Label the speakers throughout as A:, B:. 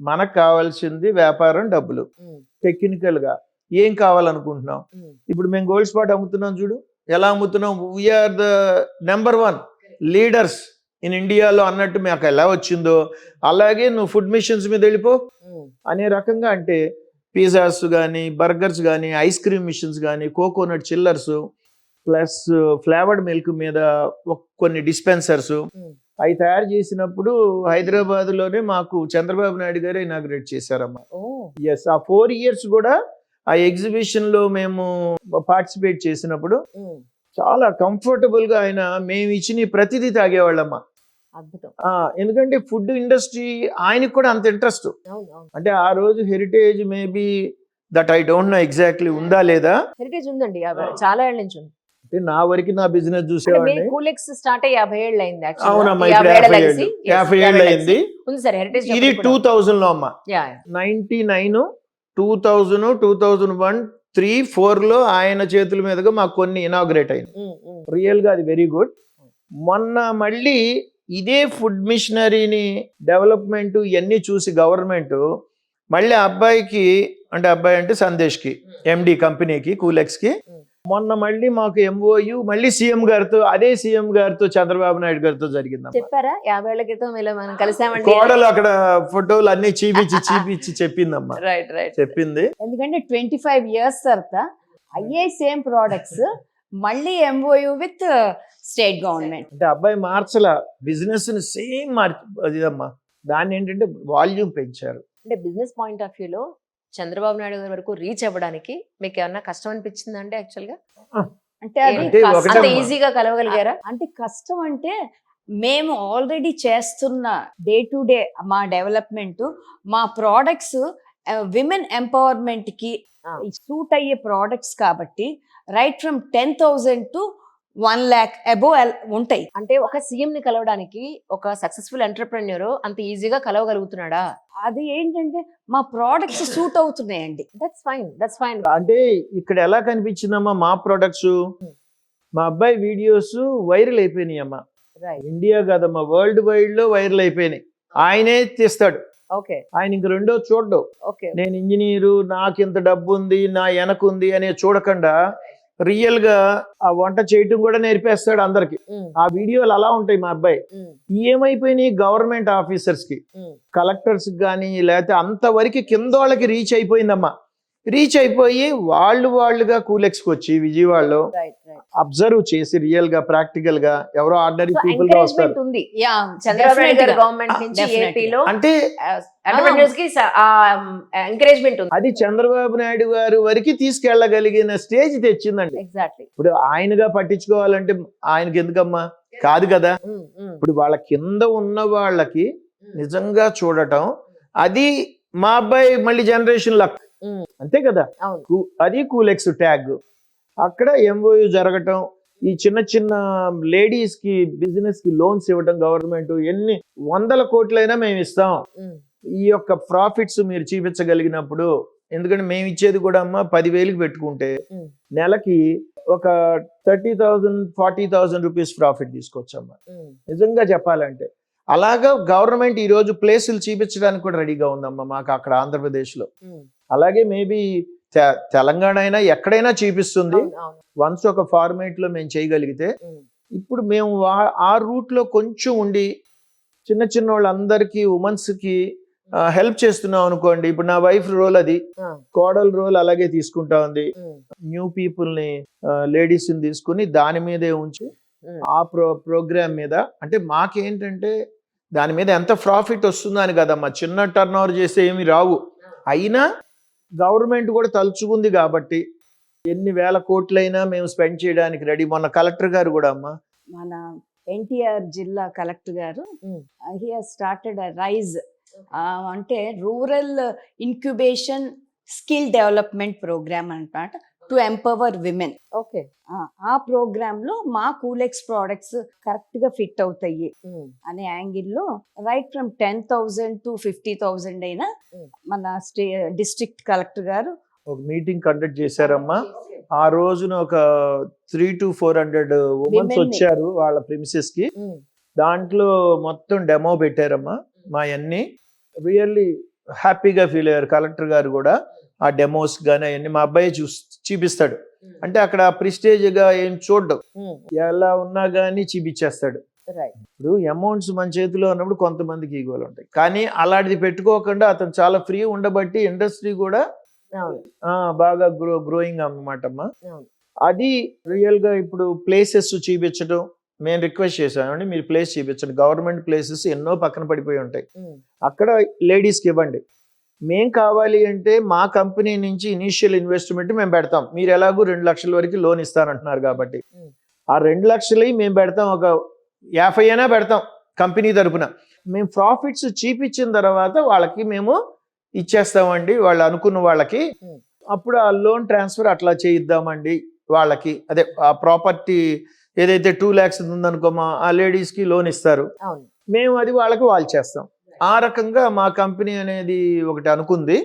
A: మనకు కావాల్సింది వ్యాపారం, డబ్బులు. టెక్నికల్ గా ఏం కావాలనుకుంటున్నాం? ఇప్పుడు మేము గోల్డ్ స్పాట్ అమ్ముతున్నాం చూడు, ఎలా అమ్ముతున్నాం? We are the number 1 leaders in ఇండియాలో అన్నట్టు మాకు ఎలా వచ్చిందో అలాగే నువ్వు ఫుడ్ మిషన్స్ మీద వెళ్ళిపో అనే రకంగా. అంటే పిజ్జాస్ కానీ, బర్గర్స్ కానీ, ఐస్ క్రీమ్ మిషన్స్ కానీ, coconut chillers plus flavoured milk మీద కొన్ని డిస్పెన్సర్స్ అవి తయారు చేసినప్పుడు హైదరాబాద్ లోనే మాకు చంద్రబాబు నాయుడు గారు ఇనాగ్రేట్ చేశారమ్మా. ఎస్, ఆ 4 years కూడా ఆ ఎగ్జిబిషన్ లో మేము పార్టిసిపేట్ చేసినప్పుడు చాలా కంఫర్టబుల్ గా ఆయన మేము ఇచ్చిన ప్రతిదీ తాగేవాళ్ళమ్మా. ఎందుకంటే ఫుడ్ ఇండస్ట్రీ ఆయనకు కూడా అంత ఇంట్రెస్ట్. అంటే ఆ రోజు heritage maybe that I don't know exactly ఉందా లేదా.
B: హెరిటేజ్ ఉందండి, చాలా ఏళ్ళ నుంచి ఉంది.
A: అంటే నా వరకు నా బిజినెస్ చూసేవాడిని.
B: కూలెక్స్ స్టార్ట్ అయ్యి 50 ఏళ్ళు అయింది.
A: అవునమ్మా, ఇప్పుడు 50 ఏళ్ళు అయింది.
B: ఉంది సార్ హెరిటేజ్.
A: ఇది 2000 లో అమ్మా. 99, 2000, 2001, 3, 4 లో ఆయన చేతుల మీదుగా మాకు కొన్ని ఇనాగ్రేట్ అయింది. రియల్ గా అది వెరీ గుడ్. మొన్న మళ్ళీ ఇదే ఫుడ్ మిషనరీని డెవలప్మెంట్ ఇవన్నీ చూసి గవర్నమెంట్ మళ్ళీ అబ్బాయి అంటే సందేశ్ కి, ఎండి కంపెనీకి, కూలెక్స్ కి మొన్న మళ్ళీ మాకు MOU మళ్ళీ సీఎం గారితో, అదే సీఎం గారితో, చంద్రబాబు నాయుడు గారితో జరిగింది.
B: చెప్పారా 50 ఏళ్ల క్రితం మనం కలిసామండి?
A: కోడలు అక్కడ ఫోటోలు అన్ని చూపించి చెప్పిందమ్మా. రైట్ చెప్పింది.
C: ఎందుకంటే 25 years తర్వాత అయ్యే సేమ్ ప్రోడక్ట్స్ మళ్ళీ MOU విత్ స్టేట్ గవర్నమెంట్.
A: అంటే అబ్బాయి మార్చల బిజినెస్ ని సేమ్ అమ్మా. దాన్ని ఏంటంటే వాల్యూమ్ పెంచారు.
B: అంటే బిజినెస్ పాయింట్ ఆఫ్ వ్యూలో చంద్రబాబు నాయుడు గారి వరకు రీచ్ అవ్వడానికి మీకు ఏమన్నా కష్టం అనిపించింది అంటే యాక్చువల్ గా?
C: అంటే అది
B: ఈజీగా కలవగలిగారా?
C: అంటే కష్టం అంటే మేము ఆల్రెడీ చేస్తున్న డే టు డే మా డెవలప్మెంట్, మా ప్రోడక్ట్స్ విమెన్ ఎంపవర్మెంట్ కి సూట్ అయ్యే ప్రోడక్ట్స్ కాబట్టి right from 10,000 to 1 lakh above ఉంటాయి.
B: అంటే ఒక సీఎం ని కలవడానికి ఒక సక్సెస్ఫుల్ ఎంటర్‌ప్రెన్యూర్ అంత ఈజీగా కలవగలుగుతున్నాడా?
C: అది ఏంటంటే మా ప్రోడక్ట్స్ సూట్ అవుతున్నాయండి.
B: That's fine.
A: అంటే ఇక్కడ ఎలా కనిపించిందమ్మా మా ప్రొడక్ట్స్? మా అబ్బాయి వీడియోస్ వైరల్ అయిపోయినాయి అమ్మా. ఇండియా కాదమ్మా, వరల్డ్ వైడ్ లో వైరల్ అయిపోయినాయి. ఆయనే తీస్తాడు. ఆయన ఇంక రెండో చూడ్డు. నేను ఇంజనీరు, నాకు ఇంత డబ్బు ఉంది, నా వెనకుంది అనే చూడకుండా రియల్ గా ఆ వంట చేయటం కూడా నేర్పేస్తాడు అందరికి. ఆ వీడియోలు అలా ఉంటాయి. మా అబ్బాయి ఏమైపోయినాయి, గవర్నమెంట్ ఆఫీసర్స్ కి, కలెక్టర్స్ కానీ లేకపోతే అంతవరకు కింద వాళ్ళకి రీచ్ అయిపోయిందమ్మా. రీచ్ అయిపోయి వాళ్ళుగా కూలెక్స్కి వచ్చి విజయవాడలో అబ్జర్వ్ చేసి రియల్ గా ప్రాక్టికల్ గా ఎవరో ఆర్డినరీ పీపుల్ గా వస్తారు. అంటే అది చంద్రబాబు నాయుడు గారి వరకు తీసుకెళ్లగలిగిన స్టేజ్ తెచ్చిందండి. ఇప్పుడు ఆయనగా పట్టించుకోవాలంటే ఆయనకి ఎందుకమ్మా, కాదు కదా. ఇప్పుడు వాళ్ళ కింద ఉన్న వాళ్ళకి నిజంగా చూడటం, అది మా అబ్బాయి మళ్ళీ జనరేషన్ లక్, అంతే కదా. అది కూలెక్స్ ట్యాగ్. అక్కడ MOU జరగటం, ఈ చిన్న లేడీస్ కి బిజినెస్ కి లోన్స్ ఇవ్వటం గవర్నమెంట్, ఎన్ని 100 కోట్లైనా మేము ఇస్తాం ఈ యొక్క ప్రాఫిట్స్ మీరు చూపించగలిగినప్పుడు. ఎందుకంటే మేము ఇచ్చేది కూడా అమ్మా 10,000కి పెట్టుకుంటే నెలకి ఒక 30,000, 40,000 రూపీస్ ప్రాఫిట్ తీసుకోవచ్చమ్మా నిజంగా చెప్పాలంటే. అలాగా గవర్నమెంట్ ఈ రోజు ప్లేసులు చూపించడానికి కూడా రెడీగా ఉందమ్మా మాకు అక్కడ ఆంధ్రప్రదేశ్ లో. అలాగే మేబీ తెలంగాణ అయినా ఎక్కడైనా చూపిస్తుంది వన్స్ ఒక ఫార్మేట్ లో మేము చేయగలిగితే. ఇప్పుడు మేము ఆ రూట్ లో కొంచెం ఉండి చిన్న వాళ్ళందరికీ, ఉమెన్స్ కి హెల్ప్ చేస్తున్నాం అనుకోండి. ఇప్పుడు నా వైఫ్ రోల్ అది, కోడల్ రోల్ అలాగే తీసుకుంటా ఉంది. న్యూ పీపుల్ ని, లేడీస్ ని తీసుకుని దాని మీదే ఉంచి ఆ ప్రోగ్రామ్ మీద, అంటే మాకేంటంటే దాని మీద ఎంత ప్రాఫిట్ వస్తుందో అని కదమ్మా. చిన్న టర్న్ ఓవర్ చేస్తే ఏమి రావు, అయినా గవర్నమెంట్ కూడా తలుచుకుంది కాబట్టి ఎన్ని వేల కోట్లైనా మేము స్పెండ్ చేయడానికి రెడీ. మొన్న కలెక్టర్ గారు కూడా అమ్మా,
C: మన NTR జిల్లా కలెక్టర్ గారు, he has started a rise, అంటే rural incubation skill development programme అన్నమాట, టు ఎంపవర్ విమెన్. ఆ ప్రోగ్రామ్ లో మా కూలెక్స్ ప్రోడక్ట్స్ కరెక్ట్ గా ఫిట్ అవుతాయి అనే యాంగిల్లో రైట్ ఫ్రమ్ 10,000 to 50,000 అయినా మన డిస్ట్రిక్ట్ కలెక్టర్ గారు
A: ఒక మీటింగ్ కండక్ట్ చేశారమ్మా. ఆ రోజున ఒక 300 to 400 ఉమెన్స్ వచ్చారు వాళ్ళ ప్రిమిసెస్ కి. దాంట్లో మొత్తం డెమో పెట్టారమ్మా మా అన్ని. రియల్లీ హ్యాపీగా ఫీల్ అయ్యారు. కలెక్టర్ గారు కూడా ఆ డెమోస్ కానీ అవన్నీ మా అబ్బాయి చూపిస్తాడు. అంటే అక్కడ ప్రిస్టేజ్గా ఏం చూడడం, ఎలా ఉన్నా కానీ చూపించేస్తాడు. ఇప్పుడు అమౌంట్స్ మన చేతిలో ఉన్నప్పుడు కొంతమందికి ఈగోలు ఉంటాయి, కానీ అలాంటిది పెట్టుకోకుండా అతను చాలా ఫ్రీ ఉండబట్టి ఇండస్ట్రీ కూడా బాగా గ్రోయింగ్ అన్నమాట అమ్మా. అది రియల్ గా ఇప్పుడు ప్లేసెస్ చూపించడం మేము రిక్వెస్ట్ చేశామండి, మీరు ప్లేస్ చూపించండి. గవర్నమెంట్ ప్లేసెస్ ఎన్నో పక్కన పడిపోయి ఉంటాయి, అక్కడ లేడీస్కి ఇవ్వండి. మేం కావాలి అంటే మా కంపెనీ నుంచి ఇనీషియల్ ఇన్వెస్ట్మెంట్ మేము పెడతాం. మీరు ఎలాగూ 2 లక్షల వరకు లోన్ ఇస్తానంటున్నారు కాబట్టి ఆ 2 లక్షలు మేము పెడతాం, ఒక 50 అయినా పెడతాం కంపెనీ తరపున. మేము ప్రాఫిట్స్ చూపించిన తర్వాత వాళ్ళకి మేము ఇచ్చేస్తామండి, వాళ్ళు అనుకున్న వాళ్ళకి. అప్పుడు ఆ లోన్ ట్రాన్స్ఫర్ అట్లా చేయిద్దామండి వాళ్ళకి. అదే ఆ ప్రాపర్టీ ఏదైతే 2 lakhs ఉందనుకోమా, ఆ లేడీస్కి లోన్ ఇస్తారు, మేము అది వాళ్ళకి వాళ్ళు చేస్తాం. ఆ రకంగా మా కంపెనీ అనేది ఒకటి అనుకుంది.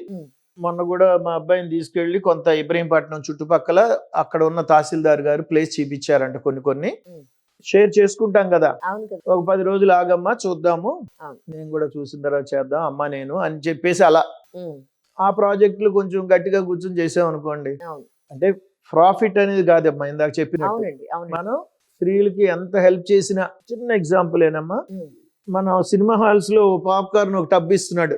A: మొన్న కూడా మా అబ్బాయిని తీసుకెళ్లి కొంత ఇబ్రహీంపట్నం చుట్టుపక్కల అక్కడ ఉన్న తహసీల్దార్ గారు ప్లేస్ చూపించారంట. కొన్ని షేర్ చేసుకుంటాం కదా, ఒక 10 రోజులు ఆగమ్మా చూద్దాము, నేను కూడా చూసిన తర్వాత చేద్దాం అమ్మా నేను అని చెప్పేసి అలా ఆ ప్రాజెక్టులు కొంచెం గట్టిగా కూర్చొని చేసాం అనుకోండి. అంటే ప్రాఫిట్ అనేది కాదమ్మా, ఇందాక చెప్పినట్టు మనం స్త్రీలకి ఎంత హెల్ప్ చేసిన చిన్న ఎగ్జాంపుల్ ఏనమ్మా. మనం సినిమా హాల్స్ లో పాప్కార్న్ ఒక టబ్ ఇస్తున్నాడు,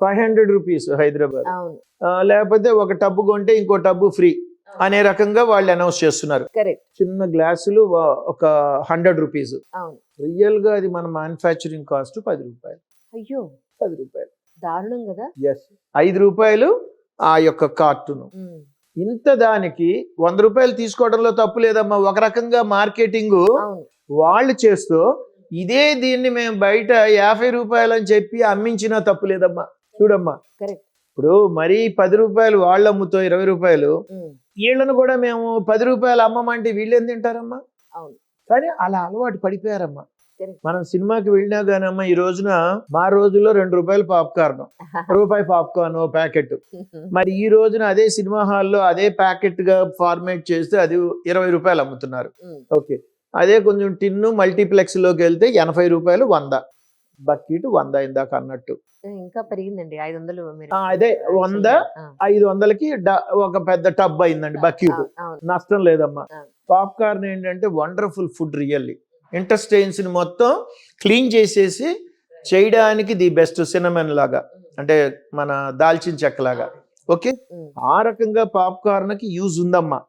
A: 500 రూపీస్ హైదరాబాద్. లేకపోతే ఒక టబ్బు కొంటే ఇంకో టబ్బు ఫ్రీ అనే రకంగా వాళ్ళు అనౌన్స్ చేస్తున్నారు. చిన్న గ్లాసులు ఒక 100 రూపీస్. రియల్ గా అది మన మ్యానుఫ్యాక్చరింగ్ కాస్ట్ 10 రూపాయలు.
B: అయ్యో
A: 10 రూపాయలు
B: దారుణం కదా.
A: 5 రూపాయలు ఆ యొక్క కార్టూన్. ఇంత దానికి 100 రూపాయలు తీసుకోవడంలో తప్పు లేదమ్మా. ఒక రకంగా మార్కెటింగ్ వాళ్ళు చేస్తూ ఇదే దీన్ని మేము బయట 50 రూపాయలు అని చెప్పి అమ్మించినా తప్పు లేదమ్మా. చూడమ్మా, ఇప్పుడు మరీ 10 రూపాయలు వాళ్ళు అమ్ముతో 20 రూపాయలు, వీళ్ళను కూడా మేము 10 రూపాయలు అమ్మమంటే వీళ్ళు ఏం తింటారమ్మా. కానీ అలా అలవాటు పడిపోయారమ్మా. మనం సినిమాకి వెళ్ళినా కానమ్మా, ఈ రోజున మా రోజుల్లో 2 రూపాయలు పాప్కార్న్, రూపాయి పాప్కార్న్ ప్యాకెట్. మరి ఈ రోజున అదే సినిమా హాల్లో అదే ప్యాకెట్ గా ఫార్మేట్ చేస్తే అది 20 రూపాయలు అమ్ముతున్నారు. ఓకే, అదే కొంచెం టిన్ను మల్టీప్లెక్స్ లోకి వెళ్తే 80 రూపాయలు, 100 బకెట్ 100 ఇందాక అన్నట్టు.
B: ఇంకా పెరిగిందండి 500.
A: అదే 100 500కి ఒక పెద్ద టబ్ అయిందండి బకెట్. నష్టం లేదమ్మా. పాప్కార్న్ ఏంటంటే వండర్ఫుల్ ఫుడ్. రియల్లీ ఇంటెస్టైన్స్ ని మొత్తం క్లీన్ చేసేసి చేయడానికి ది బెస్ట్. సినమన్ లాగా, అంటే మన దాల్చిన చెక్క లాగా. ఓకే, ఆ రకంగా పాప్కార్న్ కి యూజ్ ఉందమ్మా.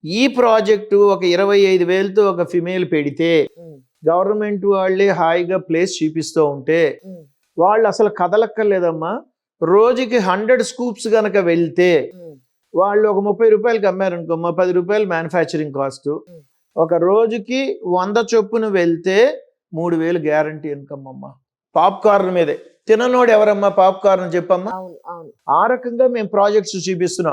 A: ఈ ప్రాజెక్టు ఒక 25,000తో ఒక ఫిమేల్ పెడితే గవర్నమెంట్ వాళ్ళే హాయిగా ప్లేస్ చూపిస్తూ ఉంటే వాళ్ళు అసలు కదలక్కర్లేదమ్మా. రోజుకి 100 స్కూప్స్ గనక వెళ్తే వాళ్ళు ఒక 30 రూపాయలకి అమ్మారనుకోమ్మా, 10 రూపాయలు మ్యానుఫ్యాక్చరింగ్ కాస్ట్. ఒక రోజుకి 100 చొప్పున వెళ్తే 3,000 గ్యారంటీ ఇన్కమ్ అమ్మా పాప్కార్న్ మీదే. తిననోడు ఎవరమ్మా పాప్కార్న్ చెప్పమ్మా. ఆ రకంగా మేము ప్రాజెక్ట్స్ చూపిస్తున్నాం.